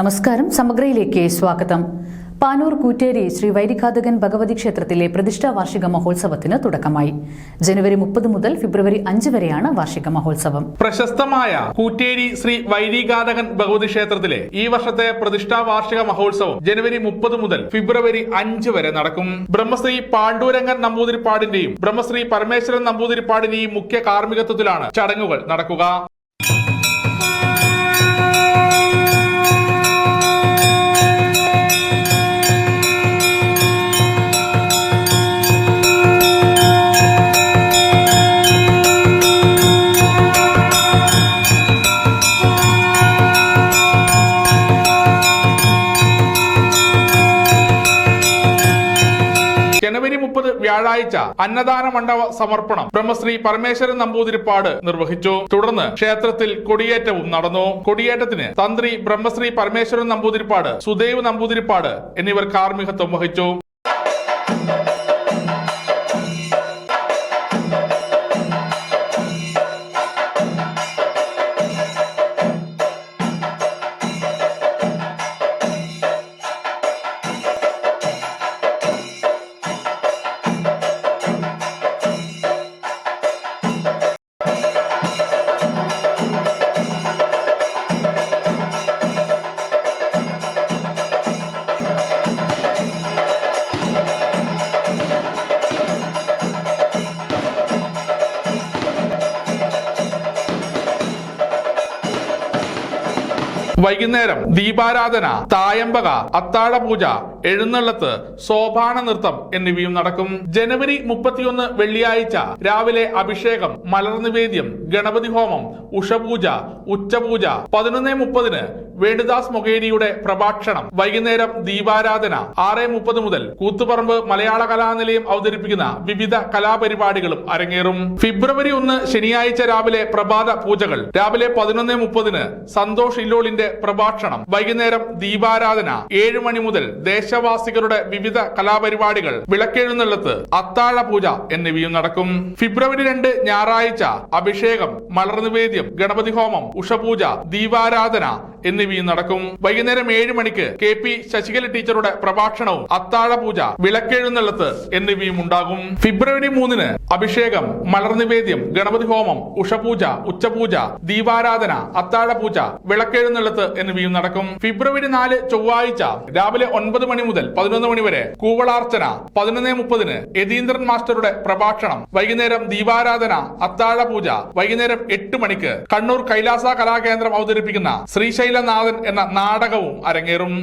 നമസ്കാരം. സമഗ്രയിലേക്ക് സ്വാഗതം. പാനൂർ കൂറ്റേരി ശ്രീ വൈരിഘാതകൻ ഭഗവതി ക്ഷേത്രത്തിലെ പ്രതിഷ്ഠാ വാർഷിക മഹോത്സവത്തിന് തുടക്കമായി. ജനുവരി 30 മുതൽ ഫെബ്രുവരി 5 വരെയാണ് വാർഷിക മഹോത്സവം. പ്രശസ്തമായ കൂറ്റേരി ശ്രീ വൈരിഘാതകൻ ഭഗവതി ക്ഷേത്രത്തിലെ ഈ വർഷത്തെ പ്രതിഷ്ഠാ വാർഷിക മഹോത്സവം ജനുവരി 30 മുതൽ ഫെബ്രുവരി 5 വരെ നടക്കും. ബ്രഹ്മശ്രീ പാണ്ഡുരംഗൻ നമ്പൂതിരിപ്പാടിന്റെയും ബ്രഹ്മശ്രീ പരമേശ്വരൻ നമ്പൂതിരിപ്പാടിന്റെയും മുഖ്യ കാർമ്മികത്വത്തിലാണ് ചടങ്ങുകൾ നടക്കുക. ജനുവരി 30 വ്യാഴാഴ്ച അന്നദാന മണ്ഡപ സമർപ്പണം ബ്രഹ്മശ്രീ പരമേശ്വരൻ നമ്പൂതിരിപ്പാട് നിർവഹിച്ചു. തുടർന്ന് ക്ഷേത്രത്തിൽ കൊടിയേറ്റവും നടന്നു. കൊടിയേറ്റത്തിന് തന്ത്രി ബ്രഹ്മശ്രീ പരമേശ്വരൻ നമ്പൂതിരിപ്പാട്, സുദേവ് നമ്പൂതിരിപ്പാട് എന്നിവർ കാർമ്മികത്വം വഹിച്ചു. വൈകുന്നേരം ദീപാരാധന, തായമ്പക, അത്താഴപൂജ, എഴുന്നള്ളത്ത്, സോപാന നൃത്തം എന്നിവയും നടക്കും. ജനുവരി 31 വെള്ളിയാഴ്ച രാവിലെ അഭിഷേകം, മലർനിവേദ്യം, ഗണപതി ഹോമം, ഉഷപൂജ, ഉച്ചപൂജ. 11:30 വേണുദാസ് മൊകേരിയുടെ പ്രഭാഷണം. വൈകുന്നേരം ദീപാരാധന. 6:30 മുതൽ കൂത്തുപറമ്പ് മലയാള കലാനിലയം അവതരിപ്പിക്കുന്ന വിവിധ കലാപരിപാടികളും അരങ്ങേറും. ഫെബ്രുവരി 1 ശനിയാഴ്ച രാവിലെ പ്രഭാത പൂജകൾ. രാവിലെ 11:30 സന്തോഷ് ഇല്ലോളിന്റെ പ്രഭാഷണം. വൈകുന്നേരം ദീപാരാധന. 7 മണി മുതൽ ദേശവാസികളുടെ വിവിധ കലാപരിപാടികൾ, വിളക്കെഴുന്നള്ളത്ത്, അത്താഴ പൂജ എന്നിവയും നടക്കും. ഫെബ്രുവരി 2 ഞായറാഴ്ച അഭിഷേകം, മലർനിവേദ്യം, ഗണപതി ഹോമം, ഉഷപൂജ, ദീപാരാധന എന്നിവയും നടക്കും. വൈകുന്നേരം 7 മണിക്ക് KP ശശികല ടീച്ചറുടെ പ്രഭാഷണവും അത്താഴ പൂജ, വിളക്കെഴുന്നള്ളത്ത് എന്നിവയും ഉണ്ടാകും. ഫെബ്രുവരി 3 അഭിഷേകം, മലർനിവേദ്യം, ഗണപതി ഹോമം, ഉഷപൂജ, ഉച്ചപൂജ, ദീപാരാധന, അത്താഴ പൂജ, വിളക്കെഴുന്നള്ളത്ത് എന്നിവയും നടക്കും. ഫെബ്രുവരി 4 ചൊവ്വാഴ്ച രാവിലെ 9 മണി മുതൽ 11 മണി വരെ കൂവളാർച്ചന. 11:30 യതീന്ദ്രൻ മാസ്റ്ററുടെ പ്രഭാഷണം. വൈകുന്നേരം ദീപാരാധന, അത്താഴ പൂജ. വൈകുന്നേരം 8 മണിക്ക് കണ്ണൂർ കൈലാസ കലാകേന്ദ്രം അവതരിപ്പിക്കുന്ന ശ്രീശൈലനാഥൻ എന്ന നാടകവും അരങ്ങേറും.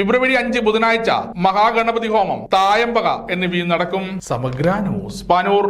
ഫെബ്രുവരി 5 ബുധനാഴ്ച മഹാഗണപതി ഹോമം, തായമ്പക എന്നിവയും നടക്കും. സമഗ്ര ന്യൂസ്, പാനൂർ.